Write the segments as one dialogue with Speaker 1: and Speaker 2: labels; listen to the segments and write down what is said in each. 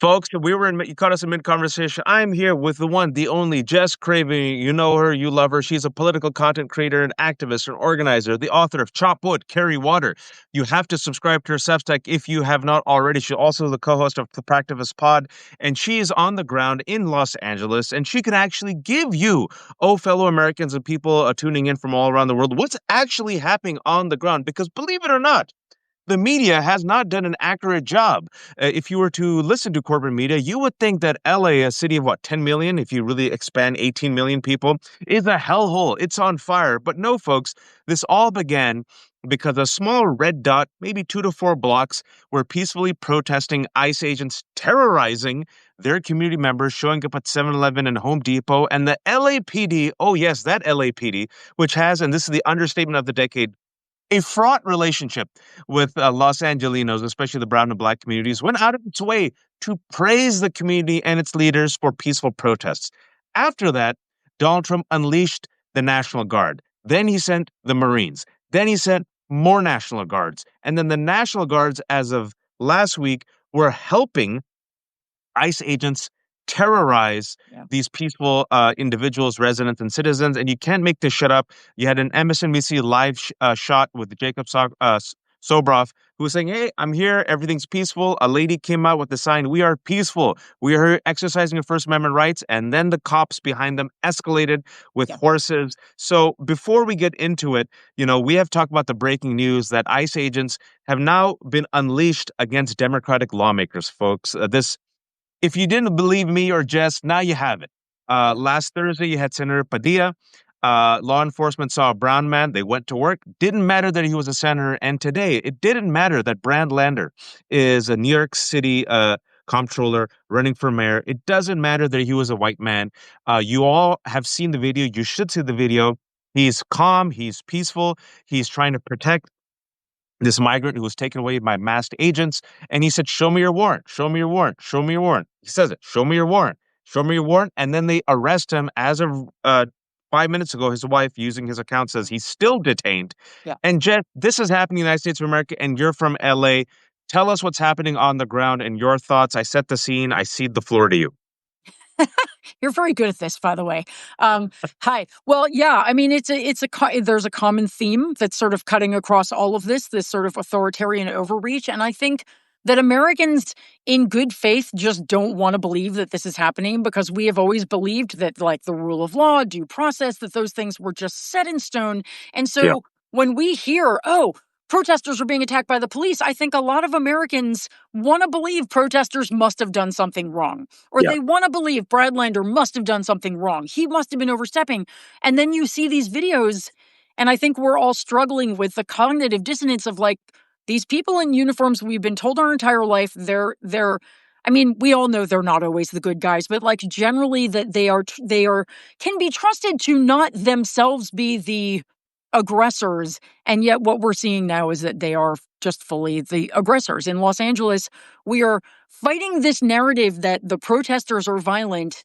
Speaker 1: Folks, you caught us in mid-conversation. I'm here with the one, the only, Jess Craven. You know her, you love her. She's a political content creator, an activist, an organizer, the author of Chop Wood, Carry Water. You have to subscribe to her Substack if you have not already. She's also the co-host of the Practivist Pod, and she is on the ground in Los Angeles, and she can actually give you, fellow Americans and people tuning in from all around the world, what's actually happening on the ground. Because believe it or not, the media has not done an accurate job. If you were to listen to corporate media, you would think that LA, a city of 10 million, if you really expand 18 million people, is a hellhole. It's on fire. But no, folks, this all began because a small red dot, maybe 2 to 4 blocks, were peacefully protesting ICE agents terrorizing their community members, showing up at 7-Eleven and Home Depot. And the LAPD, oh yes, that LAPD, which has, and this is the understatement of the decade, a fraught relationship with Los Angelinos, especially the brown and black communities, went out of its way to praise the community and its leaders for peaceful protests. After that, Donald Trump unleashed the National Guard. Then he sent the Marines. Then he sent more National Guards. And then the National Guards, as of last week, were helping ICE agents terrorize these peaceful individuals, residents, and citizens. And you can't make this shit up. You had an MSNBC live shot with Jacob Sobroff, who was saying, "Hey, I'm here. Everything's peaceful." A lady came out with the sign, "We are peaceful. We are exercising our First Amendment rights." And then the cops behind them escalated with horses. So before we get into it, we have talked about the breaking news that ICE agents have now been unleashed against Democratic lawmakers, folks. If you didn't believe me or Jess, now you have it. Last Thursday, you had Senator Padilla. Law enforcement saw a brown man. They went to work. Didn't matter that he was a senator. And today, it didn't matter that Brand Lander is a New York City comptroller running for mayor. It doesn't matter that he was a white man. You all have seen the video. You should see the video. He's calm. He's peaceful. He's trying to protect this migrant who was taken away by masked agents. And he said, "Show me your warrant. Show me your warrant. Show me your warrant." He says it. "Show me your warrant. Show me your warrant." And then they arrest him. As of 5 minutes ago, his wife, using his account, says he's still detained. Yeah. And Jeff, this is happening in the United States of America, and you're from LA. Tell us what's happening on the ground and your thoughts. I set the scene. I cede the floor to you.
Speaker 2: You're very good at this, by the way. Hi. Well, yeah, I mean, there's a common theme that's sort of cutting across all of this sort of authoritarian overreach. And I think that Americans in good faith just don't want to believe that this is happening, because we have always believed that, like, the rule of law, due process, that those things were just set in stone. And so when we hear, protesters are being attacked by the police, I think a lot of Americans want to believe protesters must have done something wrong. Or they want to believe Brad Lander must have done something wrong. He must have been overstepping. And then you see these videos, and I think we're all struggling with the cognitive dissonance of, like, these people in uniforms we've been told our entire life, I mean, we all know they're not always the good guys, but, like, generally that they can be trusted to not themselves be the aggressors. And yet what we're seeing now is that they are just fully the aggressors. In Los Angeles, we are fighting this narrative that the protesters are violent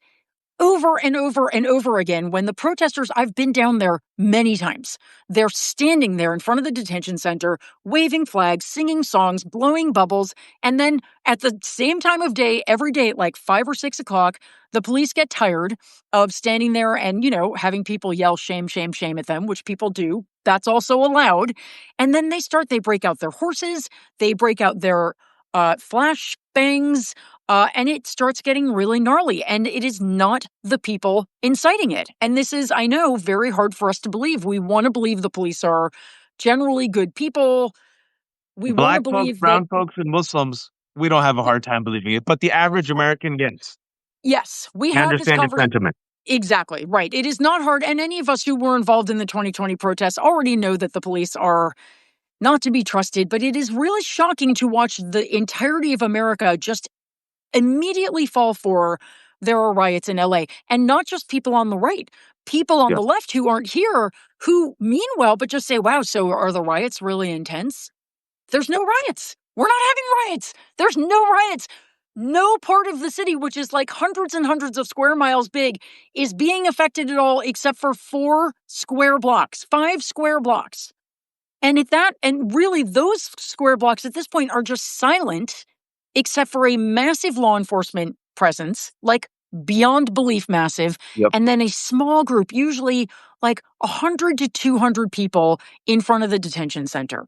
Speaker 2: over and over and over again, when the protesters, I've been down there many times, they're standing there in front of the detention center, waving flags, singing songs, blowing bubbles, and then at the same time of day, every day at like 5 or 6 o'clock, the police get tired of standing there and, having people yell shame, shame, shame at them, which people do. That's also allowed. And then they break out their horses, they break out their flash bangs, and it starts getting really gnarly. And it is not the people inciting it. And this is, I know, very hard for us to believe. We want to believe the police are generally good people. We want to believe
Speaker 1: brown folks, and Muslims, we don't have a hard time believing it. But the average American, yes.
Speaker 2: Yes, we have this
Speaker 1: understand the sentiment.
Speaker 2: Exactly, right. It is not hard. And any of us who were involved in the 2020 protests already know that the police are not to be trusted. But it is really shocking to watch the entirety of America just immediately fall for there are riots in LA. And not just people on the right, people on the left who aren't here, who mean well, but just say, wow, so are the riots really intense? There's no riots. We're not having riots. There's no riots. No part of the city, which is like hundreds and hundreds of square miles big, is being affected at all except for 5 square blocks. And really those square blocks at this point are just silent except for a massive law enforcement presence, like beyond belief massive,
Speaker 1: Yep.
Speaker 2: and then a small group, usually like 100 to 200 people in front of the detention center.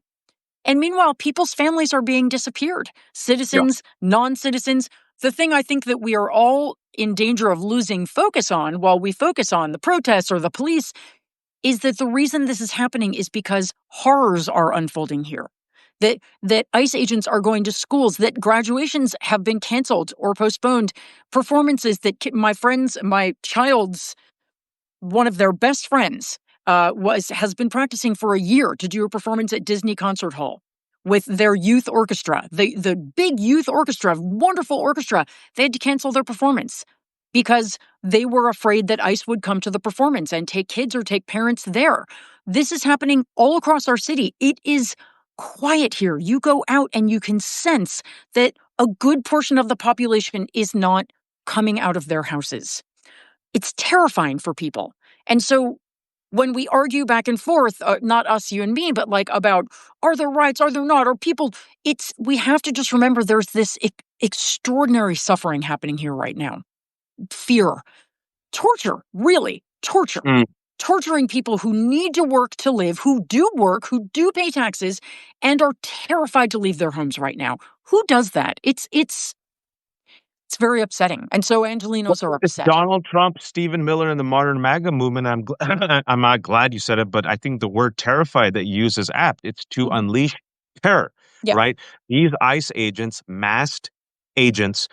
Speaker 2: And meanwhile, people's families are being disappeared.
Speaker 1: Yeah.
Speaker 2: Citizens, non-citizens. The thing I think that we are all in danger of losing focus on while we focus on the protests or the police is that the reason this is happening is because horrors are unfolding here. That ICE agents are going to schools, that graduations have been canceled or postponed, performances that my child's, one of their best friends has been practicing for a year to do a performance at Disney Concert Hall with their youth orchestra, the big youth orchestra, wonderful orchestra. They had to cancel their performance because they were afraid that ICE would come to the performance and take kids or take parents there. This is happening all across our city. It is quiet here. You go out and you can sense that a good portion of the population is not coming out of their houses. It's terrifying for people. And so when we argue back and forth, not us, you and me, but like about are there rights, are there not, or people, we have to just remember there's this extraordinary suffering happening here right now. Fear, torture, really, torture. Torturing people who need to work to live, who do work, who do pay taxes, and are terrified to leave their homes right now. Who does that? It's very upsetting. And so Angelinos are
Speaker 1: It's
Speaker 2: upset.
Speaker 1: Donald Trump, Stephen Miller, and the modern MAGA movement. I'm not glad you said it, but I think the word terrified that you use is apt. It's to unleash terror,
Speaker 2: Yeah.
Speaker 1: right? These ICE agents, masked agents,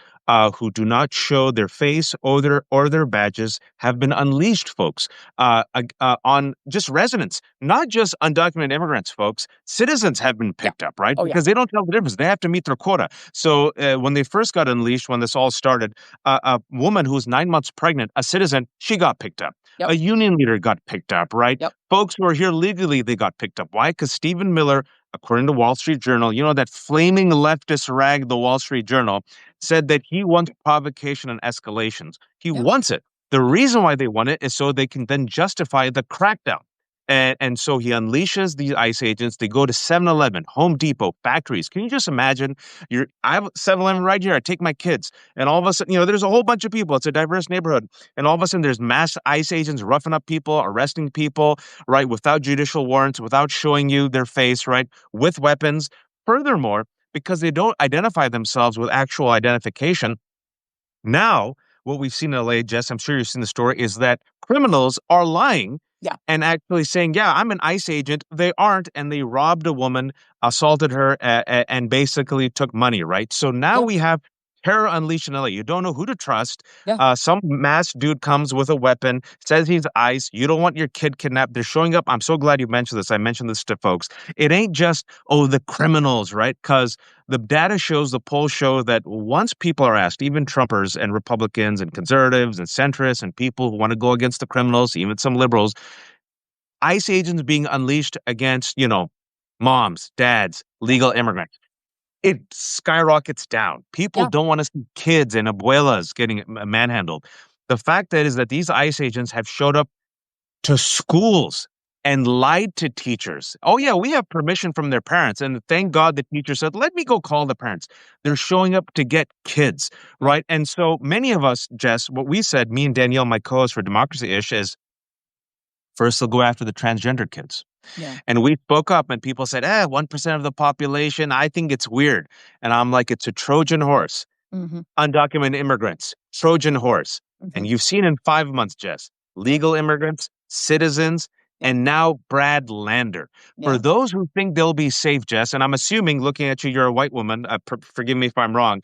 Speaker 1: who do not show their face or their badges, have been unleashed, folks, on just residents, not just undocumented immigrants, folks. Citizens have been picked up, right?
Speaker 2: Oh, yeah.
Speaker 1: Because they don't tell the difference. They have to meet their quota. So when they first got unleashed, when this all started, a woman who was 9 months pregnant, a citizen, she got picked up.
Speaker 2: Yep.
Speaker 1: A union leader got picked up, right?
Speaker 2: Yep.
Speaker 1: Folks who are here legally, they got picked up. Why? Because Stephen Miller, according to Wall Street Journal, that flaming leftist rag, the Wall Street Journal, said that he wants provocation and escalations. He wants it. The reason why they want it is so they can then justify the crackdown. And so he unleashes these ICE agents. They go to 7-Eleven, Home Depot, factories. Can you just imagine? I have 7-Eleven right here. I take my kids. And all of a sudden, there's a whole bunch of people. It's a diverse neighborhood. And all of a sudden, there's mass ICE agents roughing up people, arresting people, right, without judicial warrants, without showing you their face, right, with weapons. Furthermore, because they don't identify themselves with actual identification, now what we've seen in LA, Jess, I'm sure you've seen the story, is that criminals are lying and actually saying, yeah, I'm an ICE agent. They aren't, and they robbed a woman, assaulted her, and basically took money, right? So now we have terror unleashed in LA. You don't know who to trust. Some mass dude comes with a weapon, says he's ICE. You don't want your kid kidnapped. They're showing up. I'm so glad you mentioned this. I mentioned this to folks. It ain't just, the criminals, right? Because the data shows, the polls show that once people are asked, even Trumpers and Republicans and conservatives and centrists and people who want to go against the criminals, even some liberals, ICE agents being unleashed against, moms, dads, legal immigrants, it skyrockets down. People don't want to see kids and abuelas getting manhandled. The fact that is that these ICE agents have showed up to schools and lied to teachers. Oh, yeah, we have permission from their parents. And thank God the teacher said, let me go call the parents. They're showing up to get kids, right? And so many of us, Jess, what we said, me and Danielle, my co-host for Democracy-ish, is first they'll go after the transgender kids.
Speaker 2: Yeah.
Speaker 1: And we spoke up and people said, 1% of the population, I think it's weird. And I'm like, it's a Trojan horse. Undocumented immigrants, Trojan horse. And you've seen in 5 months, Jess, legal immigrants, citizens, and now Brad Lander. For those who think they'll be safe, Jess, and I'm assuming, looking at you, you're a white woman, forgive me if I'm wrong.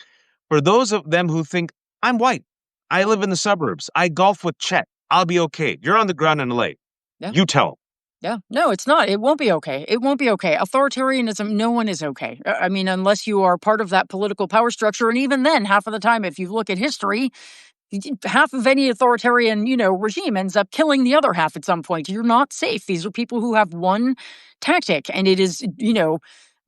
Speaker 1: For those of them who think, I'm white, I live in the suburbs, I golf with Chet, I'll be okay. You're on the ground in LA. You tell.
Speaker 2: Yeah. No, it's not. It won't be okay. It won't be okay. Authoritarianism, no one is okay. I mean, unless you are part of that political power structure. And even then, half of the time, if you look at history, half of any authoritarian, regime ends up killing the other half at some point. You're not safe. These are people who have one tactic, and it is,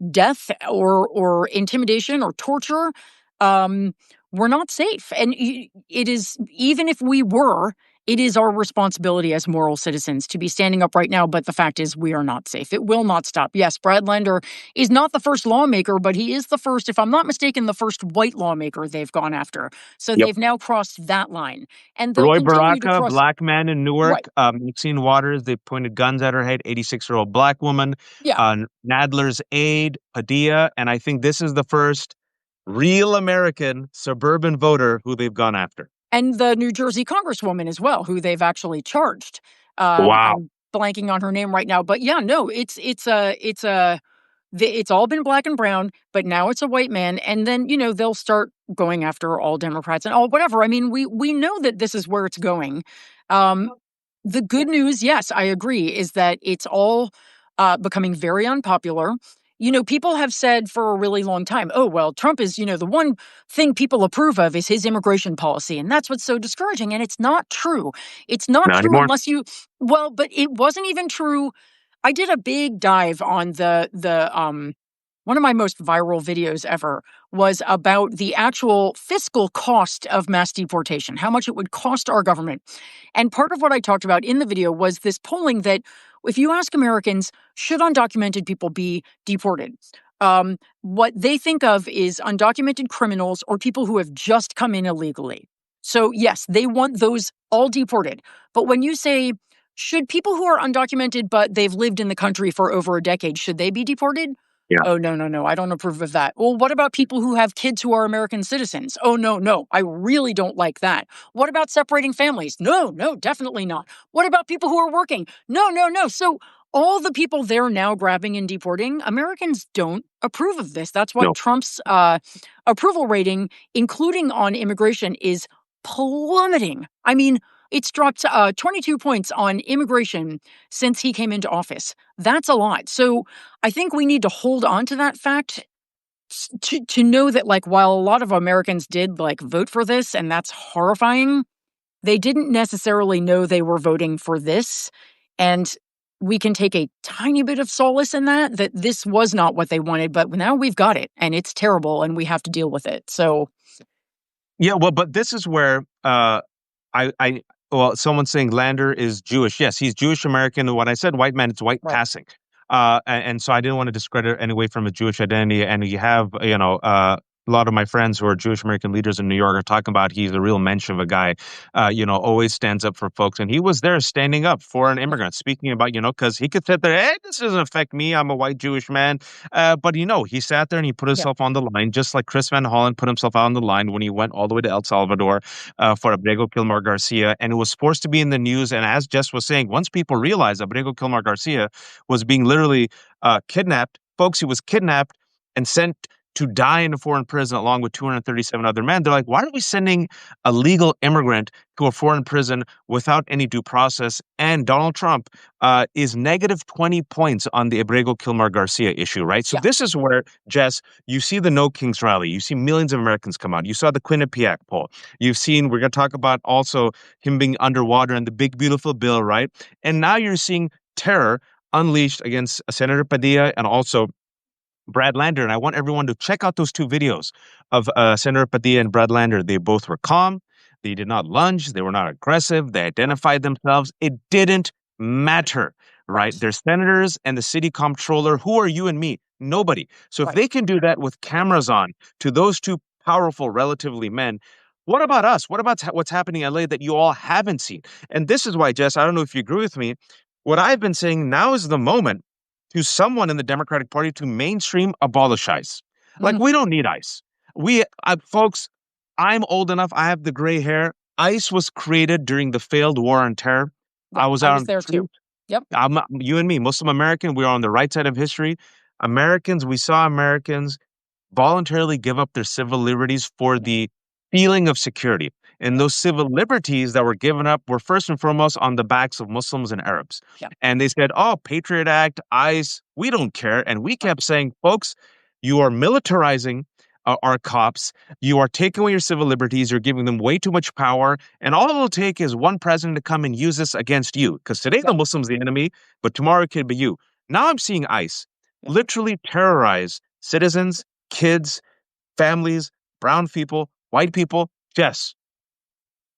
Speaker 2: death or intimidation or torture. We're not safe. And it is, even if we were it is our responsibility as moral citizens to be standing up right now, but the fact is we are not safe. It will not stop. Yes, Brad Lander is not the first lawmaker, but he is the first, if I'm not mistaken, the first white lawmaker they've gone after. So
Speaker 1: Yep.
Speaker 2: they've now crossed that line. And they'll
Speaker 1: Roy
Speaker 2: continue to
Speaker 1: Baraka,
Speaker 2: cross.
Speaker 1: black man in
Speaker 2: Right.
Speaker 1: Newark. Maxine Waters, they pointed guns at her head. 86-year-old black woman.
Speaker 2: Yeah.
Speaker 1: Nadler's aide, Padilla, and I think this is the first real American suburban voter who they've gone after.
Speaker 2: And the New Jersey Congresswoman as well, who they've actually charged.
Speaker 1: Wow.
Speaker 2: I'm blanking on her name right now, but yeah, no, it's all been black and brown, but now it's a white man, and then they'll start going after all Democrats and all whatever. I mean, we know that this is where it's going. The good news, yes, I agree, is that it's all becoming very unpopular. People have said for a really long time, oh, well, Trump is, the one thing people approve of is his immigration policy. And that's what's so discouraging. And it's not true. It's not
Speaker 1: Not
Speaker 2: true
Speaker 1: anymore.
Speaker 2: unless well, but it wasn't even true. I did a big dive on the one of my most viral videos ever was about the actual fiscal cost of mass deportation, how much it would cost our government. And part of what I talked about in the video was this polling that if you ask Americans, should undocumented people be deported? What they think of is undocumented criminals or people who have just come in illegally. So yes, they want those all deported. But when you say, should people who are undocumented but they've lived in the country for over a decade, should they be deported?
Speaker 1: Yeah.
Speaker 2: Oh, no, I don't approve of that. Well, what about people who have kids who are American citizens? Oh, no, I really don't like that. What about separating families? No, definitely not. What about people who are working? No. So all the people they're now grabbing and deporting, Americans don't approve of this. That's why
Speaker 1: No.
Speaker 2: Trump's approval rating, including on immigration, is plummeting. I mean, it's dropped 22 points on immigration since he came into office. That's a lot. So I think we need to hold on to that fact to know that, like, while a lot of Americans did vote for this, and that's horrifying, they didn't necessarily know they were voting for this. And we can take a tiny bit of solace in that this was not what they wanted, but now we've got it and it's terrible and we have to deal with it. So
Speaker 1: Yeah, well, but this is where I well, someone's saying Lander is Jewish. Yes, he's Jewish American. When I said white man, it's white
Speaker 2: right.
Speaker 1: passing. And so I didn't want to discredit anyway from a Jewish identity. And you have, a lot of my friends who are Jewish American leaders in New York are talking about he's a real mensch of a guy, always stands up for folks. And he was there standing up for an immigrant, speaking about, because he could sit there, hey, this doesn't affect me. I'm a white Jewish man. But, he sat there and he put himself on the line, just like Chris Van Hollen put himself out on the line when he went all the way to El Salvador for Abrego Kilmar Garcia. And it was forced to be in the news. And as Jess was saying, once people realized Abrego Kilmar Garcia was being literally kidnapped, folks, he was kidnapped and sent to die in a foreign prison along with 237 other men. They're like, why are we sending a legal immigrant to a foreign prison without any due process? And Donald Trump is negative 20 points on the Abrego Kilmar Garcia issue, right? So this is where, Jess, you see the No Kings rally. You see millions of Americans come out. You saw the Quinnipiac poll. You've seen, we're going to talk about also him being underwater and the big, beautiful bill, right? And now you're seeing terror unleashed against Senator Padilla and also Brad Lander. And I want everyone to check out those two videos of Senator Padilla and Brad Lander. They both were calm. They did not lunge. They were not aggressive. They identified themselves. It didn't matter, right? They're senators and the city comptroller. Who are you and me? Nobody. So if they can do that with cameras on to those two powerful, relatively men, what about us? What about what's happening in LA that you all haven't seen? And this is why, Jess, I don't know if you agree with me. What I've been saying, now is the moment to someone in the Democratic Party to mainstream abolish ICE. Like, we don't need ICE. Folks, I'm old enough. I have the gray hair. ICE was created during the failed war on terror.
Speaker 2: Yeah,
Speaker 1: I was
Speaker 2: there too. Yep.
Speaker 1: You and me, Muslim American, we are on the right side of history. We saw Americans voluntarily give up their civil liberties for the feeling of security. And those civil liberties that were given up were first and foremost on the backs of Muslims and Arabs.
Speaker 2: Yeah.
Speaker 1: And they said, oh, Patriot Act, ICE, we don't care. And we kept saying, folks, you are militarizing our cops. You are taking away your civil liberties. You're giving them way too much power. And all it'll take is one president to come and use this against you. Because today the Muslim's the enemy, but tomorrow it could be you. Now I'm seeing ICE literally terrorize citizens, kids, families, brown people, white people. Jess,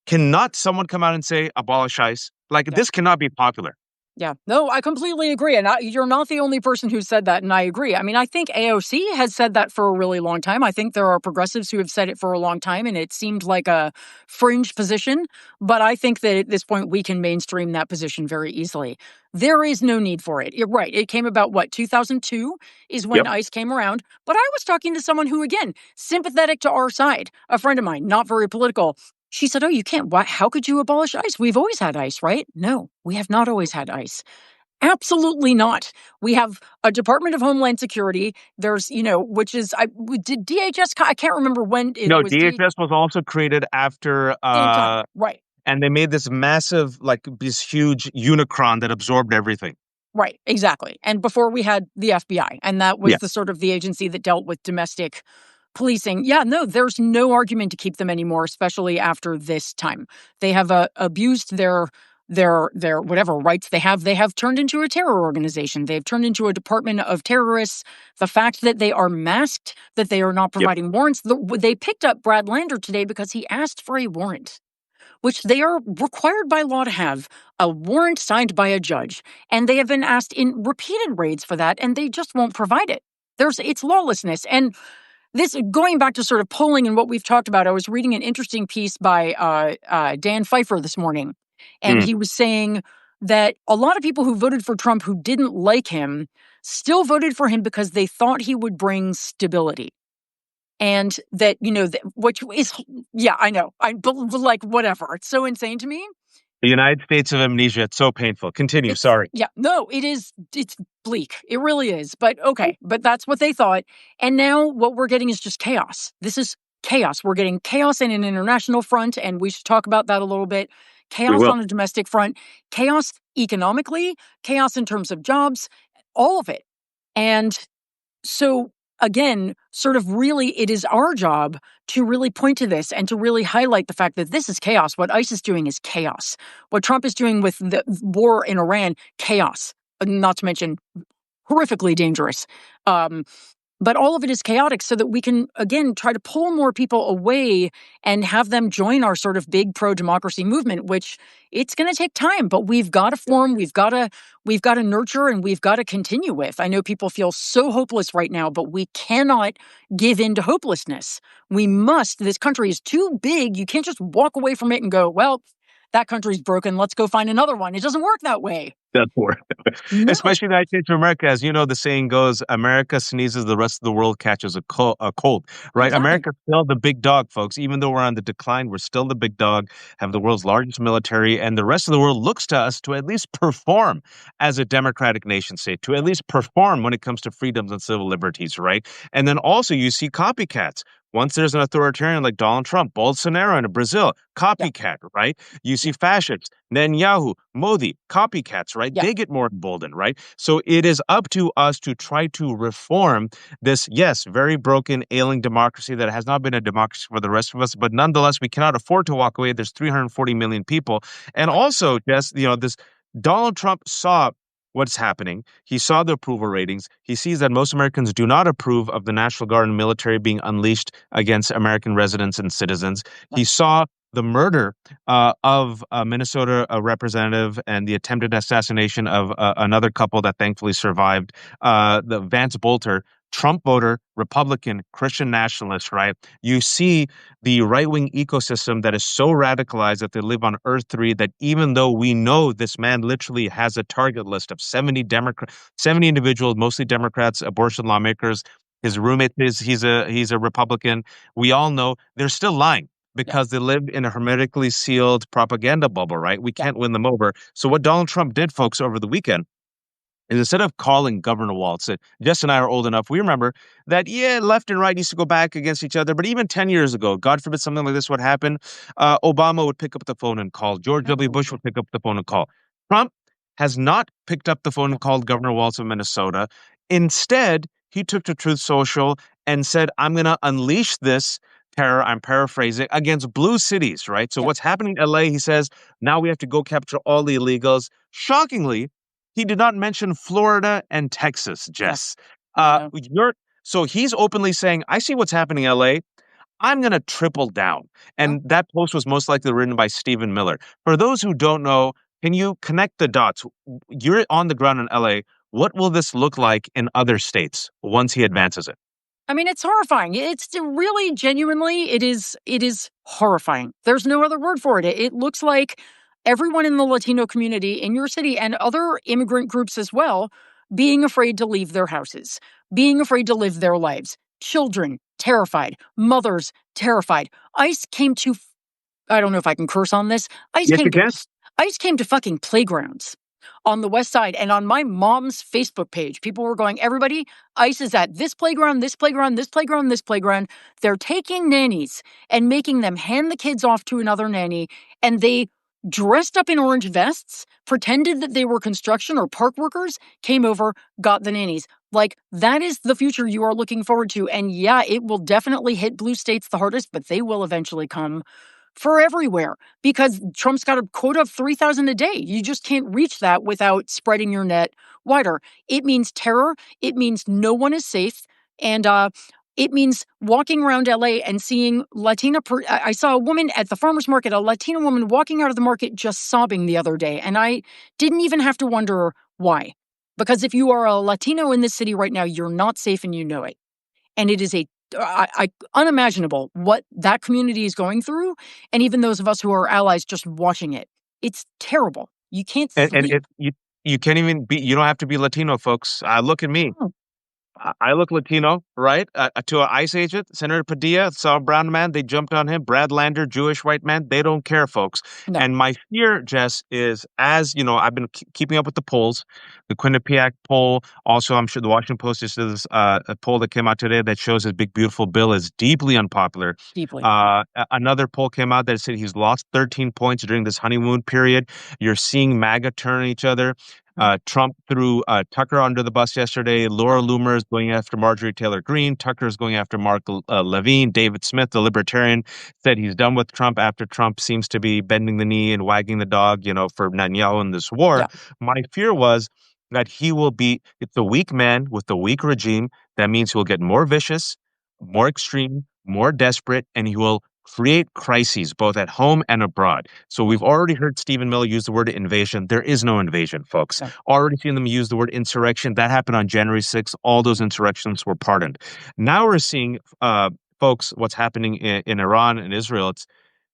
Speaker 1: Cannot someone come out and say abolish ICE? Like,
Speaker 2: Yeah.
Speaker 1: this cannot be popular.
Speaker 2: Yeah, no, I completely agree. And you're not the only person who said that. And I agree. I mean, I think AOC has said that for a really long time. I think there are progressives who have said it for a long time, and it seemed like a fringe position. But I think that at this point, we can mainstream that position very easily. There is no need for it. You're right. It came about, what, 2002 is when
Speaker 1: Yep.
Speaker 2: ICE came around. But I was talking to someone who, again, sympathetic to our side, a friend of mine, not very political. She said, "Oh, you can't. Why? How could you abolish ICE? We've always had ICE, right?" No, we have not always had ICE. Absolutely not. We have a Department of Homeland Security. There's, which is, did DHS, I can't remember when it
Speaker 1: No,
Speaker 2: was
Speaker 1: DHS was also created after,
Speaker 2: same time. Right.
Speaker 1: and they made this massive, like, this huge Unicron that absorbed everything.
Speaker 2: Right, exactly. And before we had the FBI, and that was
Speaker 1: Yeah.
Speaker 2: the sort of the agency that dealt with domestic policing. Yeah, no, there's no argument to keep them anymore, especially after this time. They have abused their whatever rights they have. They have turned into a terror organization. They've turned into a department of terrorists. The fact that they are masked, that they are not
Speaker 1: Yep.
Speaker 2: providing warrants. They picked up Brad Lander today because he asked for a warrant, which they are required by law to have a warrant signed by a judge. And they have been asked in repeated raids for that, and they just won't provide it. It's lawlessness. And this, going back to sort of polling and what we've talked about, I was reading an interesting piece by Dan Pfeiffer this morning, and
Speaker 1: Mm.
Speaker 2: he was saying that a lot of people who voted for Trump who didn't like him still voted for him because they thought he would bring stability. And that, which is, yeah, I know. But like, whatever. It's so insane to me.
Speaker 1: The United States of amnesia. It's so painful. Continue. Sorry.
Speaker 2: Yeah, no, it's bleak. It really is. But okay, but that's what they thought. And now what we're getting is just chaos. This is chaos. We're getting chaos in an international front, and we should talk about that a little bit.
Speaker 1: We
Speaker 2: Chaos
Speaker 1: will.
Speaker 2: on a domestic front, chaos economically, chaos in terms of jobs, all of it. And so again, sort of really, it is our job to really point to this and to really highlight the fact that this is chaos. What ICE is doing is chaos. What Trump is doing with the war in Iran, chaos. Not to mention horrifically dangerous. But all of it is chaotic so that we can, again, try to pull more people away and have them join our sort of big pro-democracy movement, which it's going to take time, but we've got to form, we've got to nurture, and we've got to continue with. I know people feel so hopeless right now, but we cannot give in to hopelessness. We must. This country is too big. You can't just walk away from it and go, well, that country's broken. Let's go find another one. It doesn't work that way.
Speaker 1: That's war.
Speaker 2: No.
Speaker 1: Especially the United States of America. As you know, the saying goes, America sneezes, the rest of the world catches a cold, right?
Speaker 2: Exactly.
Speaker 1: America's still the big dog, folks. Even though we're on the decline, we're still the big dog, have the world's largest military, and the rest of the world looks to us to at least perform as a democratic nation state, to at least perform when it comes to freedoms and civil liberties, right? And then also you see copycats. Once there's an authoritarian like Donald Trump, Bolsonaro in Brazil, copycat, right? You see fascists, Netanyahu, Modi, copycats, right?
Speaker 2: Yeah.
Speaker 1: They get more emboldened, right? So it is up to us to try to reform this, yes, very broken, ailing democracy that has not been a democracy for the rest of us, but nonetheless, we cannot afford to walk away. There's 340 million people. And also, just, this Donald Trump saw what's happening. He saw the approval ratings. He sees that most Americans do not approve of the National Guard and military being unleashed against American residents and citizens. He saw the murder of a Minnesota representative and the attempted assassination of another couple that thankfully survived, the Vance Bolter, Trump voter, Republican, Christian nationalist, right? You see the right-wing ecosystem that is so radicalized that they live on Earth 3 that even though we know this man literally has a target list of 70 individuals, mostly Democrats, abortion lawmakers, his roommate he's a Republican. We all know they're still lying because they live in a hermetically sealed propaganda bubble, right? We can't win them over. So what Donald Trump did, folks, over the weekend is instead of calling Governor Walz, Jess and I are old enough, we remember that, left and right used to go back against each other. But even 10 years ago, God forbid something like this would happen, Obama would pick up the phone and call. George W. Bush would pick up the phone and call. Trump has not picked up the phone and called Governor Walz of Minnesota. Instead, he took to Truth Social and said, I'm going to unleash this terror, I'm paraphrasing, against blue cities, right? So what's happening in LA, he says, now we have to go capture all the illegals. Shockingly, he did not mention Florida and Texas, Jess. So he's openly saying, I see what's happening in LA. I'm going to triple down.
Speaker 2: Yeah.
Speaker 1: And that post was most likely written by Stephen Miller. For those who don't know, can you connect the dots? You're on the ground in LA. What will this look like in other states once he advances it?
Speaker 2: I mean, it's horrifying. It's really genuinely, it is horrifying. There's no other word for it. It looks like everyone in the Latino community in your city and other immigrant groups as well being afraid to leave their houses, being afraid to live their lives. Children terrified, mothers terrified. ICE came to I don't know if I can curse on this. ICE
Speaker 1: Yes,
Speaker 2: came
Speaker 1: you
Speaker 2: to
Speaker 1: can.
Speaker 2: ICE came to fucking playgrounds on the west side, and on my mom's Facebook page, people were going, everybody, ICE is at this playground, this playground, this playground, this playground. They're taking nannies and making them hand the kids off to another nanny, and they dressed up in orange vests, pretended that they were construction or park workers, came over, got the nannies. Like, that is the future you are looking forward to. And yeah, it will definitely hit blue states the hardest, but they will eventually come for everywhere because Trump's got a quota of 3,000 a day. You just can't reach that without spreading your net wider. It means terror. It means no one is safe. And it means walking around LA and seeing Latina. I saw a woman at the farmer's market, a Latina woman walking out of the market just sobbing the other day. And I didn't even have to wonder why. Because if you are a Latino in this city right now, you're not safe and you know it. And it is unimaginable what that community is going through. And even those of us who are allies just watching it, it's terrible. You can't
Speaker 1: And
Speaker 2: sleep.
Speaker 1: you can't even be. You don't have to be Latino, folks. Look at me.
Speaker 2: Oh,
Speaker 1: I look Latino, right? To an ICE agent, Senator Padilla saw a brown man, they jumped on him. Brad Lander, Jewish white man, they don't care, folks.
Speaker 2: no,
Speaker 1: And my fear, Jess, is as you know, I've been keeping up with the polls, the Quinnipiac poll. Also, I'm sure the Washington Post is this a poll that came out today that shows his big beautiful bill is deeply unpopular.
Speaker 2: deeply.
Speaker 1: Another poll came out that said he's lost 13 points during this honeymoon period. You're seeing MAGA turn on each other. Trump threw Tucker under the bus yesterday. Laura Loomer is going after Marjorie Taylor Greene. Tucker is going after Mark Levine. David Smith, the libertarian, said he's done with Trump after Trump seems to be bending the knee and wagging the dog, for Netanyahu in this war.
Speaker 2: Yeah.
Speaker 1: My fear was that it's a weak man with a weak regime. That means he will get more vicious, more extreme, more desperate, and he will create crises both at home and abroad. So we've already heard Stephen Miller use the word invasion. There is no invasion, folks.
Speaker 2: No.
Speaker 1: Already seen them use the word insurrection. That happened on January 6th. All those insurrections were pardoned. Now we're seeing, folks, what's happening in Iran and Israel. It's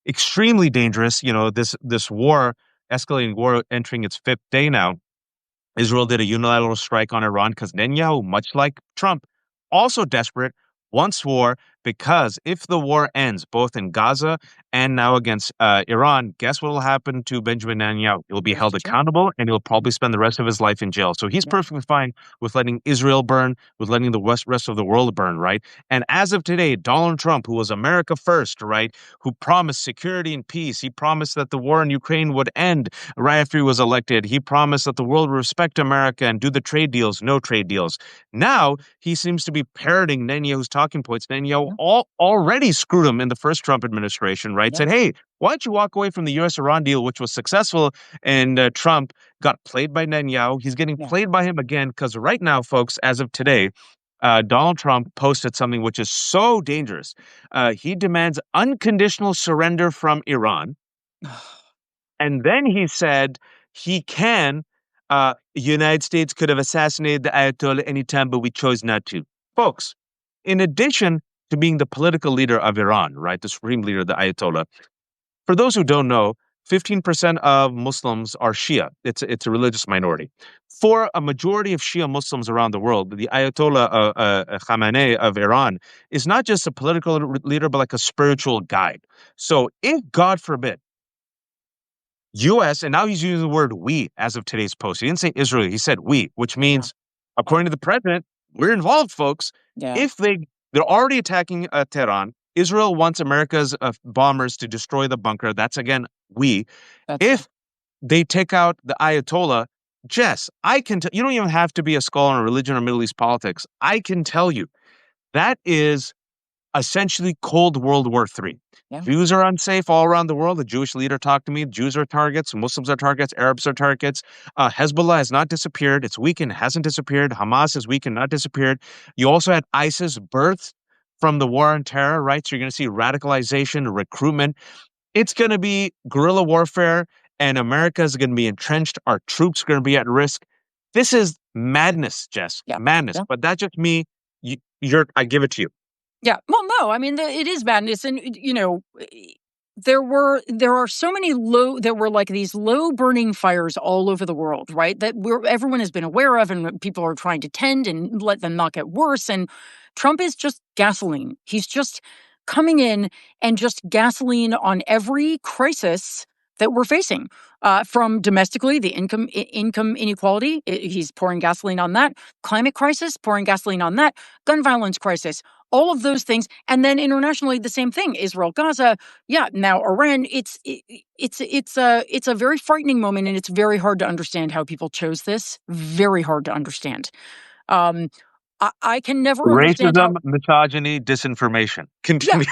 Speaker 1: extremely dangerous. This war, escalating war, entering its fifth day now. Israel did a unilateral strike on Iran because Netanyahu, much like Trump, also desperate, wants war because if the war ends both in Gaza and now against Iran, guess what will happen to Benjamin Netanyahu? He'll be
Speaker 2: Goes
Speaker 1: held
Speaker 2: to jail.
Speaker 1: accountable and he'll probably spend the rest of his life in jail. So he's
Speaker 2: Yeah.
Speaker 1: perfectly fine with letting Israel burn, with letting the rest of the world burn, right? And as of today, Donald Trump, who was America first, right, who promised security and peace, he promised that the war in Ukraine would end right after he was elected. He promised that the world would respect America and do the trade deals, no trade deals. Now he seems to be parroting Netanyahu's talking points. Netanyahu
Speaker 2: Yeah.
Speaker 1: already screwed him in the first Trump administration, right?
Speaker 2: Yeah.
Speaker 1: Said, hey, why don't you walk away from the U.S.-Iran deal, which was successful? And Trump got played by Netanyahu. He's getting
Speaker 2: Yeah.
Speaker 1: played by him again because right now, folks, as of today, Donald Trump posted something which is so dangerous. He demands unconditional surrender from Iran. And then he said United States could have assassinated the Ayatollah anytime, but we chose not to. Folks, in addition to being the political leader of Iran, right, the supreme leader, the Ayatollah, for those who don't know, 15% of Muslims are Shia. It's a religious minority. For a majority of Shia Muslims around the world, the Ayatollah Khamenei of Iran is not just a political leader, but like a spiritual guide. So if, God forbid, U.S., and now he's using the word we as of today's post. He didn't say Israel, he said we, which
Speaker 2: Yeah.
Speaker 1: means, according to the president, we're involved, folks.
Speaker 2: Yeah.
Speaker 1: If they're already attacking Tehran, Israel wants America's bombers to destroy the bunker. That's again, we.
Speaker 2: That's
Speaker 1: If they take out the Ayatollah, Jess, I can tell you don't even have to be a scholar on religion or Middle East politics. I can tell you that is essentially Cold World War III.
Speaker 2: Yeah.
Speaker 1: Jews are unsafe all around the world. The Jewish leader talked to me. Jews are targets. Muslims are targets. Arabs are targets. Hezbollah has not disappeared. It's weakened, hasn't disappeared. Hamas is weakened, not disappeared. You also had ISIS birthed from the war on terror, right? So you're going to see radicalization, recruitment. It's going to be guerrilla warfare, and America is going to be entrenched. Our troops are going to be at risk. This is madness, Jess.
Speaker 2: Yeah.
Speaker 1: Madness.
Speaker 2: Yeah.
Speaker 1: But that's just me. I give it to you.
Speaker 2: Yeah. Well, no, I mean, it is madness. And, there are so many there were like these low burning fires all over the world, right? That everyone has been aware of and people are trying to tend and let them not get worse. And Trump is just gasoline. He's just coming in and just gasoline on every crisis that we're facing, from domestically, the income inequality. He's pouring gasoline on that. Climate crisis, pouring gasoline on that. Gun violence crisis, all of those things. And then internationally, the same thing. Israel, Gaza, yeah, now Iran. It's a very frightening moment, and it's very hard to understand how people chose this. Very hard to understand. Um, I can never understand how.
Speaker 1: Racism, misogyny, disinformation.
Speaker 2: Yeah,
Speaker 1: Continue.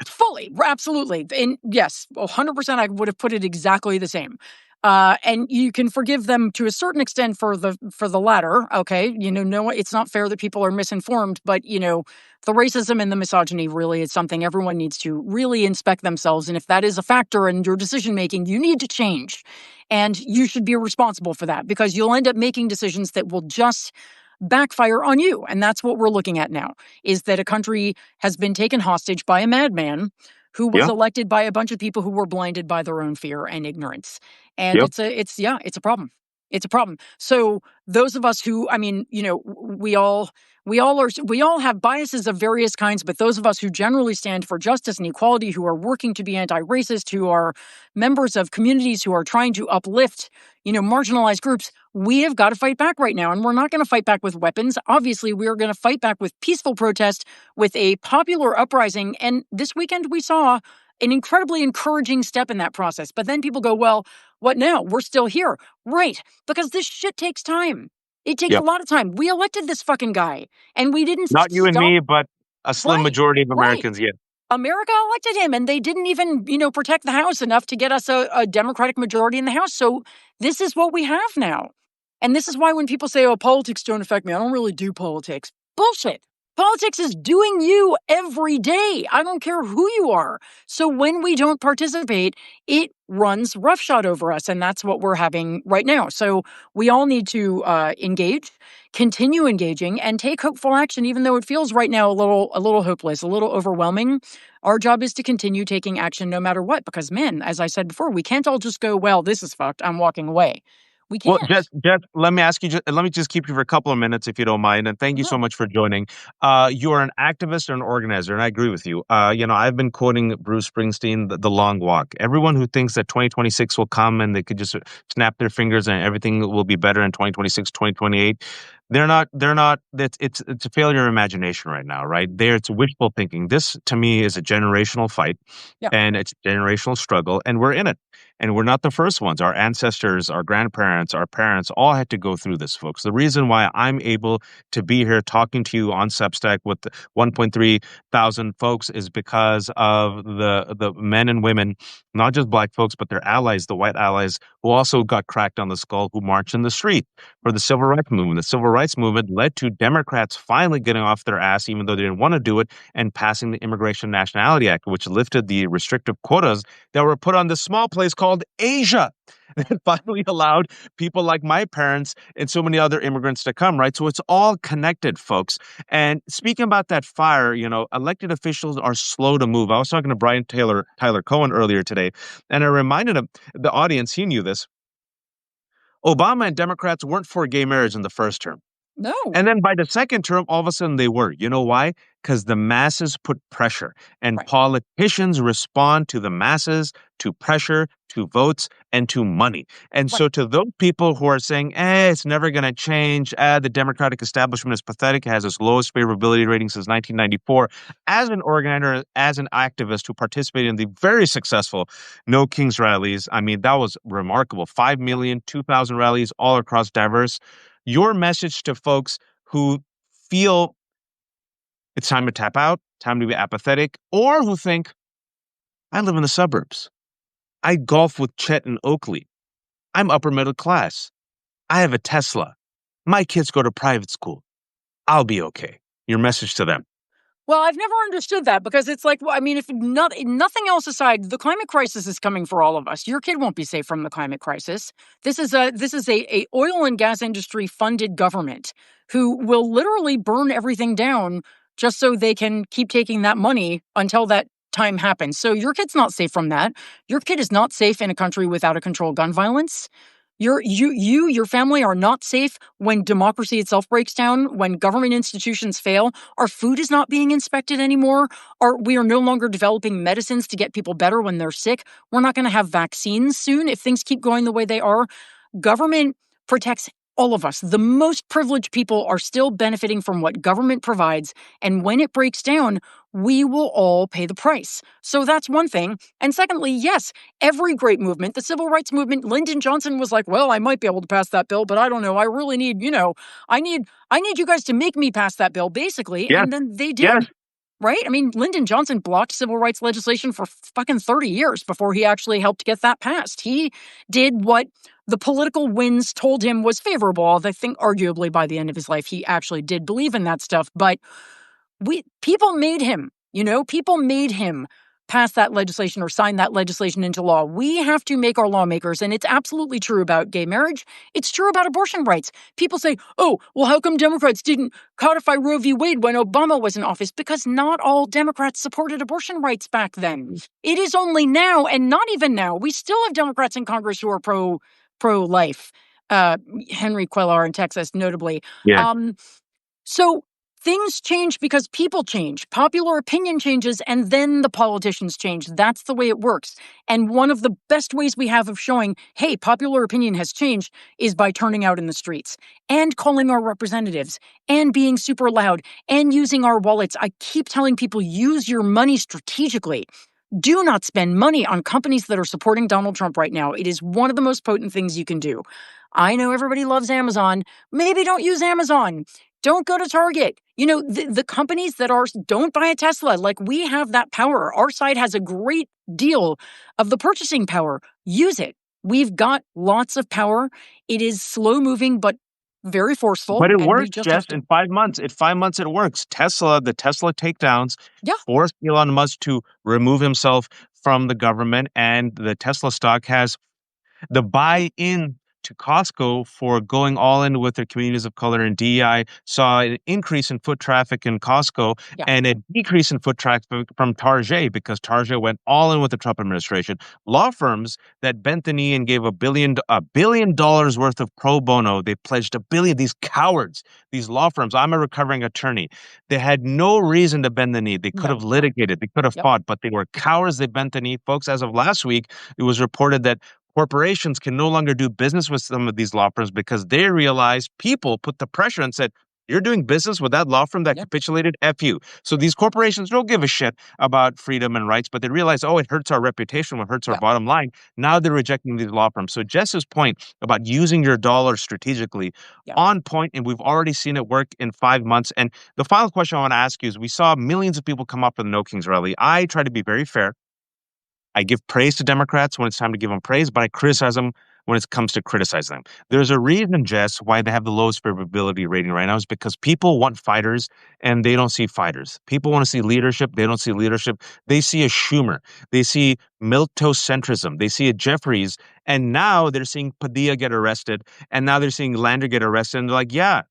Speaker 2: fully, absolutely. And yes, 100%, I would have put it exactly the same. And you can forgive them to a certain extent for the latter. Okay, no, it's not fair that people are misinformed, but the racism and the misogyny really is something everyone needs to really inspect themselves. And if that is a factor in your decision making, you need to change, and you should be responsible for that, because you'll end up making decisions that will just backfire on you. And that's what we're looking at now, is that a country has been taken hostage by a madman who was
Speaker 1: Yeah.
Speaker 2: elected by a bunch of people who were blinded by their own fear and ignorance. And
Speaker 1: Yep.
Speaker 2: it's a problem. It's a problem. So those of us who, I mean, we all have biases of various kinds, but those of us who generally stand for justice and equality, who are working to be anti-racist, who are members of communities who are trying to uplift, marginalized groups, we have got to fight back right now. And we're not going to fight back with weapons. Obviously, we're going to fight back with peaceful protest, with a popular uprising. And this weekend we saw an incredibly encouraging step in that process. But then people go, well, what now? We're still here. Right. Because this shit takes time. It takes a
Speaker 1: Yep.
Speaker 2: lot of time. We elected this fucking guy, and we didn't
Speaker 1: Not you and
Speaker 2: stop.
Speaker 1: me, but a slim
Speaker 2: Right.
Speaker 1: majority of
Speaker 2: Right.
Speaker 1: Americans. Yeah.
Speaker 2: America elected him, and they didn't even, protect the House enough to get us a Democratic majority in the House. So this is what we have now. And this is why when people say, oh, politics don't affect me, I don't really do politics. Bullshit. Politics is doing you every day. I don't care who you are. So when we don't participate, it runs roughshod over us. And that's what we're having right now. So we all need to engage, continue engaging, and take hopeful action, even though it feels right now a little hopeless, a little overwhelming. Our job is to continue taking action no matter what, because, man, as I said before, we can't all just go, well, this is fucked, I'm walking away. We
Speaker 1: Well,
Speaker 2: can't.
Speaker 1: Jess, let me ask you. Let me just keep you for a couple of minutes, if you don't mind. And thank you so much for joining. You are an activist and an organizer, and I agree with you. I've been quoting Bruce Springsteen, the Long Walk. Everyone who thinks that 2026 will come and they could just snap their fingers and everything will be better in 2026, 2028. They're not. It's a failure of imagination right now, right? It's wishful thinking. This, to me, is a generational fight,
Speaker 2: Yeah.
Speaker 1: and it's a generational struggle, and we're in it. And we're not the first ones. Our ancestors, our grandparents, our parents all had to go through this, folks. The reason why I'm able to be here talking to you on Substack with 1.3 thousand folks is because of the men and women, not just Black folks, but their allies, the white allies, who also got cracked on the skull, who marched in the street for the Civil Rights Movement. The Civil Rights Movement led to Democrats finally getting off their ass, even though they didn't want to do it, and passing the Immigration and Nationality Act, which lifted the restrictive quotas that were put on this small place called Asia. That finally allowed people like my parents and so many other immigrants to come, right? So it's all connected, folks. And speaking about that fire, elected officials are slow to move. I was talking to Tyler Cohen earlier today, and I reminded him, the audience, he knew this. Obama and Democrats weren't for gay marriage in the first term.
Speaker 2: No.
Speaker 1: And then by the second term, all of a sudden they were. You know why? Because the masses put pressure, and
Speaker 2: Right.
Speaker 1: politicians respond to the masses, to pressure, to votes, and to money. And
Speaker 2: Right.
Speaker 1: so to those people who are saying, it's never going to change, the Democratic establishment is pathetic, it has its lowest favorability rating since 1994, as an organizer, as an activist who participated in the very successful No Kings rallies, I mean, that was remarkable. 5 million, 2,000 rallies all across diverse. Your message to folks who feel it's time to tap out, time to be apathetic, or who think, I live in the suburbs. I golf with Chet and Oakley. I'm upper middle class. I have a Tesla. My kids go to private school. I'll be okay. Your message to them.
Speaker 2: Well, I've never understood that because it's like, well, I mean, if nothing else aside, the climate crisis is coming for all of us. Your kid won't be safe from the climate crisis. This is a oil and gas industry funded government who will literally burn everything down just so they can keep taking that money until that time happens. So your kid's not safe from that. Your kid is not safe in a country without a controlled gun violence. Your family are not safe when democracy itself breaks down, when government institutions fail. Our food is not being inspected anymore. We are no longer developing medicines to get people better when they're sick. We're not going to have vaccines soon if things keep going the way they are. Government protects all of us. The most privileged people are still benefiting from what government provides. And when it breaks down, we will all pay the price. So that's one thing. And secondly, yes, every great movement, the civil rights movement, Lyndon Johnson was like, well, I might be able to pass that bill, but I don't know. I really need, I need you guys to make me pass that bill, basically.
Speaker 1: Yes,
Speaker 2: And then they
Speaker 1: yes.
Speaker 2: did. Right? I mean, Lyndon Johnson blocked civil rights legislation for fucking 30 years before he actually helped get that passed. He did what the political winds told him was favorable. I think arguably by the end of his life, he actually did believe in that stuff. But people made him, people made him pass that legislation or sign that legislation into law. We have to make our lawmakers, and it's absolutely true about gay marriage. It's true about abortion rights. People say, oh, well, how come Democrats didn't codify Roe v. Wade when Obama was in office? Because not all Democrats supported abortion rights back then. It is only now, and not even now. We still have Democrats in Congress who are pro-life. Henry Cuellar in Texas, notably.
Speaker 1: Yeah.
Speaker 2: So things change because people change. Popular opinion changes, and then the politicians change. That's the way it works. And one of the best ways we have of showing, hey, popular opinion has changed is by turning out in the streets and calling our representatives and being super loud and using our wallets. I keep telling people, use your money strategically. Do not spend money on companies that are supporting Donald Trump right now. It is one of the most potent things you can do. I know everybody loves Amazon. Maybe don't use Amazon. Don't go to Target. The companies that don't buy a Tesla. Like, we have that power. Our side has a great deal of the purchasing power. Use it. We've got lots of power. It is slow moving, but very forceful.
Speaker 1: But it
Speaker 2: And we
Speaker 1: works,
Speaker 2: just
Speaker 1: Jess.
Speaker 2: have to.
Speaker 1: In 5 months, it works. The Tesla takedowns
Speaker 2: Yeah.
Speaker 1: forced Elon Musk to remove himself from the government, and the Tesla stock has the buy-in to Costco for going all in with their communities of color and DEI saw an increase in foot traffic in Costco
Speaker 2: Yeah.
Speaker 1: and a decrease in foot traffic from Target because Target went all in with the Trump administration. Law firms that bent the knee and gave $1 billion worth of pro bono, they pledged $1 billion. These cowards, these law firms. I'm a recovering attorney. They had no reason to bend the knee. They could have litigated. They could have fought, but they were cowards. They bent the knee. Folks, as of last week, it was reported that corporations can no longer do business with some of these law firms because they realized people put the pressure and said, you're doing business with that law firm that capitulated, F you. So these corporations don't give a shit about freedom and rights, but they realize, oh, it hurts our reputation, it hurts our bottom line. Now they're rejecting these law firms. So Jess's point about using your dollar strategically, on point, and we've already seen it work in 5 months. And the final question I want to ask you is, we saw millions of people come up for the No Kings rally. I try to be very fair. I give praise to Democrats when it's time to give them praise, but I criticize them when it comes to criticizing them. There's a reason, Jess, why they have the lowest favorability rating right now is because people want fighters and they don't see fighters. People want to see leadership. They don't see leadership. They see a Schumer. They see milquetoast centrism. They see a Jeffries. And now they're seeing Padilla get arrested. And now they're seeing Lander get arrested. And they're like, yeah,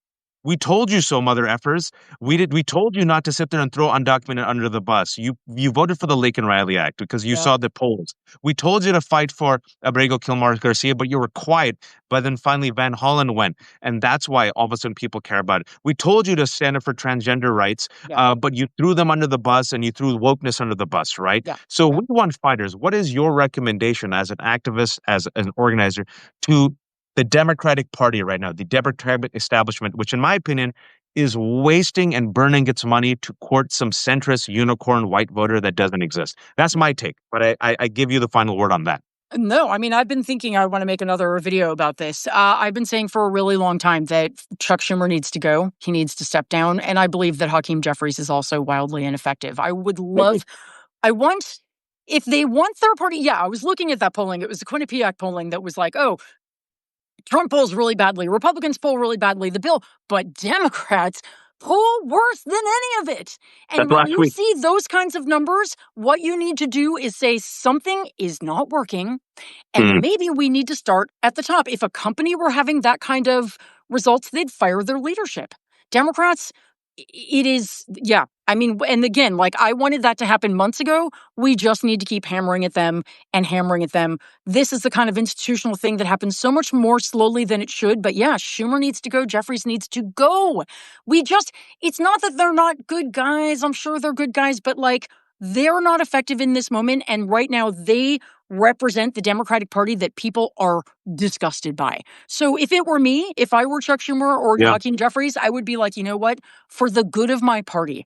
Speaker 1: we told you so, mother effers. We told you not to sit there and throw undocumented under the bus. You voted for the Lake and Riley Act because you saw the polls. We told you to fight for Abrego Kilmar Garcia, but you were quiet. But then finally Van Hollen went. And that's why all of a sudden people care about it. We told you to stand up for transgender rights, but you threw them under the bus and you threw wokeness under the bus, right? So we want fighters. What is your recommendation as an activist, as an organizer, to the Democratic Party right now, the Democratic establishment, which in my opinion is wasting and burning its money to court some centrist unicorn white voter that doesn't exist? That's my take, but I give you the final word on that.
Speaker 2: No, I mean, I've been thinking I want to make another video about this. I've been saying for a really long time that Chuck Schumer needs to go. He needs to step down. And I believe that Hakeem Jeffries is also wildly ineffective. If they want third party, I was looking at that polling. It was the Quinnipiac polling that was like, oh, Trump polls really badly. Republicans poll really badly. The bill, but Democrats poll worse than any of it. And
Speaker 1: That's
Speaker 2: when
Speaker 1: last
Speaker 2: you
Speaker 1: week.
Speaker 2: see those kinds of numbers, what you need to do is say something is not working. And maybe we need to start at the top. If a company were having that kind of results, they'd fire their leadership. Democrats, it is, yeah. I mean, and again, like I wanted that to happen months ago. We just need to keep hammering at them and hammering at them. This is the kind of institutional thing that happens so much more slowly than it should. But yeah, Schumer needs to go. Jeffries needs to go. It's not that they're not good guys. I'm sure they're good guys, but like they're not effective in this moment. And right now they represent the Democratic Party that people are disgusted by. So if it were me, if I were Chuck Schumer or
Speaker 1: Yeah.
Speaker 2: Hakeem Jeffries, I would be like, you know what? For the good of my party,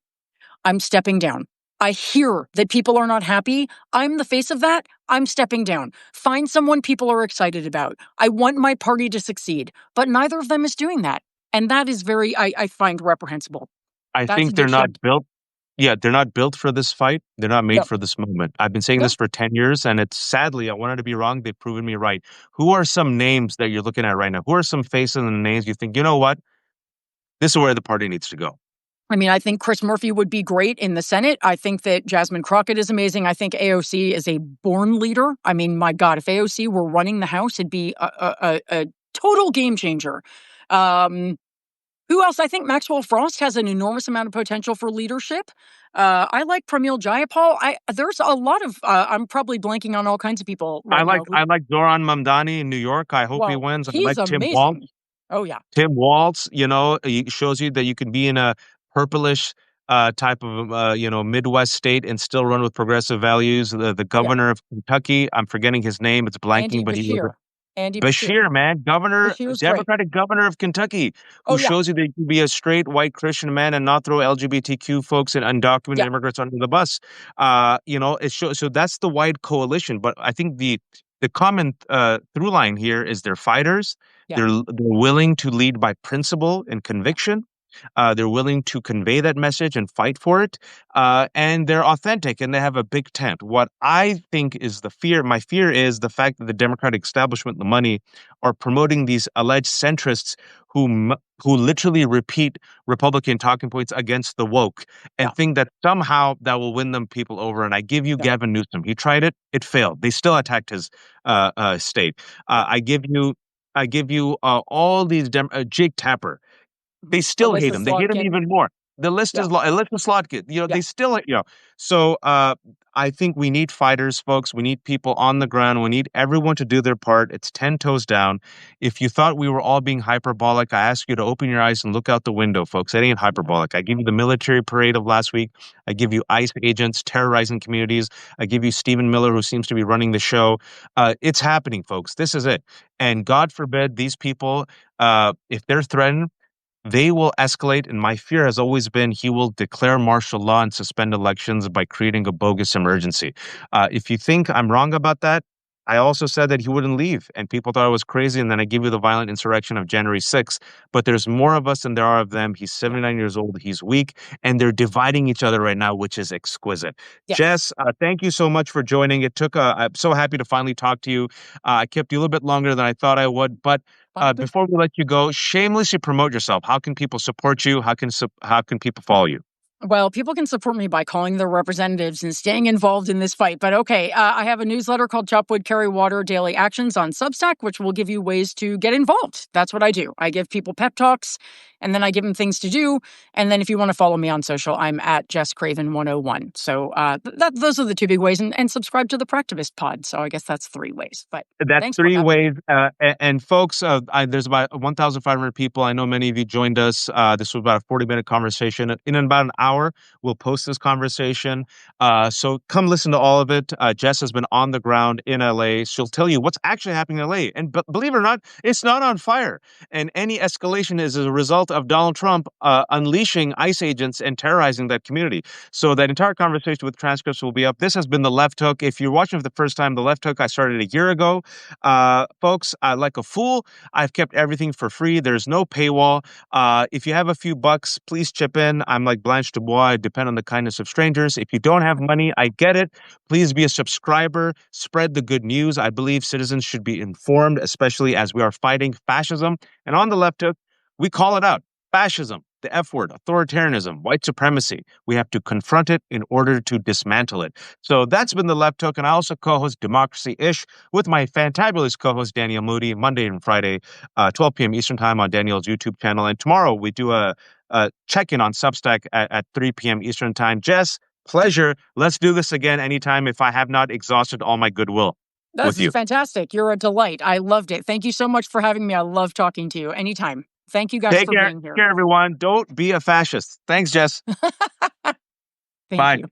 Speaker 2: I'm stepping down. I hear that people are not happy. I'm the face of that. I'm stepping down. Find someone people are excited about. I want my party to succeed. But neither of them is doing that. And that is very, I find reprehensible.
Speaker 1: I
Speaker 2: That's a
Speaker 1: think they're
Speaker 2: big
Speaker 1: not
Speaker 2: shift.
Speaker 1: built. Yeah, they're not built for this fight. They're not made
Speaker 2: Yep.
Speaker 1: for this moment. I've been saying
Speaker 2: Yep.
Speaker 1: this for 10 years, and it's sadly, I wanted to be wrong. They've proven me right. Who are some names that you're looking at right now? Who are some faces and names you think, you know what? This is where the party needs to go?
Speaker 2: I mean, I think Chris Murphy would be great in the Senate. I think that Jasmine Crockett is amazing. I think AOC is a born leader. I mean, my God, if AOC were running the House, it'd be a total game changer. Who else? I think Maxwell Frost has an enormous amount of potential for leadership. I like Pramil Jayapal. There's a lot of. I'm probably blanking on all kinds of people
Speaker 1: I
Speaker 2: right
Speaker 1: like
Speaker 2: now.
Speaker 1: I like Zoran Mamdani in New York. I hope he
Speaker 2: Well,
Speaker 1: wins. I
Speaker 2: he's
Speaker 1: like Tim Walz.
Speaker 2: amazing. Oh yeah,
Speaker 1: Tim Walz, he shows you that you can be in a purplish type of Midwest state and still run with progressive values. The
Speaker 2: yeah.
Speaker 1: governor of Kentucky, I'm forgetting his name. It's blanking,
Speaker 2: Andy
Speaker 1: but he was
Speaker 2: Bashir. Andy Bashir.
Speaker 1: Bashir, man, governor,
Speaker 2: Bashir's great.
Speaker 1: Democratic governor of Kentucky,
Speaker 2: Oh
Speaker 1: who
Speaker 2: yeah,
Speaker 1: shows you that you can be a straight white Christian man and not throw LGBTQ folks and undocumented
Speaker 2: yeah,
Speaker 1: immigrants under the bus. It shows. So that's the wide coalition. But I think the common through line here is they're fighters.
Speaker 2: yeah,
Speaker 1: They're willing to lead by principle and
Speaker 2: yeah,
Speaker 1: conviction. They're willing to convey that message and fight for it. And they're authentic and they have a big tent. What I think is my fear is the fact that the Democratic establishment, the money, are promoting these alleged centrists who literally repeat Republican talking points against the woke
Speaker 2: yeah,
Speaker 1: and think that somehow that will win them people over. And I give you
Speaker 2: yeah,
Speaker 1: Gavin Newsom. He tried it. It failed. They still attacked his state.
Speaker 2: yeah.
Speaker 1: I give you all these Jake Tapper. They still hate
Speaker 2: Alyssa
Speaker 1: him. They hate him
Speaker 2: Slotkin.
Speaker 1: even more. The list
Speaker 2: Yeah,
Speaker 1: is long. List is Slotkin.
Speaker 2: yeah,
Speaker 1: They still, So I think we need fighters, folks. We need people on the ground. We need everyone to do their part. It's 10 toes down. If you thought we were all being hyperbolic, I ask you to open your eyes and look out the window, folks. That ain't
Speaker 2: yeah,
Speaker 1: hyperbolic. I give you the military parade of last week. I give you ICE agents terrorizing communities. I give you Stephen Miller, who seems to be running the show. It's happening, folks. This is it. And God forbid these people, if they're threatened, they will escalate, and my fear has always been he will declare martial law and suspend elections by creating a bogus emergency. If you think I'm wrong about that, I also said that he wouldn't leave, and people thought I was crazy, and then I give you the violent insurrection of January 6th. But there's more of us than there are of them. He's
Speaker 2: yeah,
Speaker 1: 79 years old. He's weak, and they're dividing each other right now, which is exquisite.
Speaker 2: yes.
Speaker 1: Jess, thank you so much for joining. I'm so happy to finally talk to you. I kept you a little bit longer than I thought I would, but
Speaker 2: Fine.
Speaker 1: before we let you go, shamelessly promote yourself. How can people support you? How can people follow you?
Speaker 2: Well, people can support me by calling their representatives and staying involved in this fight. But okay, I have a newsletter called Chop Wood, Carry Water Daily Actions on Substack, which will give you ways to get involved. That's what I do. I give people pep talks, and then I give them things to do. And then if you want to follow me on social, I'm at Jess Craven 101. So those are the two big ways. And subscribe to the Practivist Pod. So I guess that's three ways. But
Speaker 1: That's
Speaker 2: thanks for
Speaker 1: three
Speaker 2: having me.
Speaker 1: ways. And folks, there's about 1,500 people. I know many of you joined us. This was about a 40-minute conversation. In about an hour, we'll post this conversation. So come listen to all of it. Jess has been on the ground in LA. She'll tell you what's actually happening in LA. And believe it or not, it's not on fire. And any escalation is as a result of Donald Trump unleashing ICE agents and terrorizing that community. So that entire conversation with transcripts will be up. This has been The Left Hook. If you're watching for the first time, The Left Hook, I started a year ago. Folks, like a fool, I've kept everything for free. There's no paywall. If you have a few bucks, please chip in. I'm like Blanche Dubois. I depend on the kindness of strangers. If you don't have money, I get it. Please be a subscriber. Spread the good news. I believe citizens should be informed, especially as we are fighting fascism. And on The Left Hook, we call it out. Fascism. the F word, authoritarianism, white supremacy. We have to confront it in order to dismantle it. So that's been the Left Hook, and I also co-host Democracy-ish with my fantabulous co-host Daniel Moody, Monday and Friday, 12 p.m. Eastern Time on Daniel's YouTube channel. And tomorrow we do a check-in on Substack at 3 p.m. Eastern Time. Jess, pleasure. Let's do this again anytime if I have not exhausted all my goodwill
Speaker 2: This
Speaker 1: with
Speaker 2: is
Speaker 1: you.
Speaker 2: fantastic. You're a delight. I loved it. Thank you so much for having me. I love talking to you anytime. Thank you guys
Speaker 1: Take
Speaker 2: for
Speaker 1: care.
Speaker 2: being here.
Speaker 1: Take care, everyone. Don't be a fascist. Thanks, Jess.
Speaker 2: Thank
Speaker 1: Bye.
Speaker 2: you.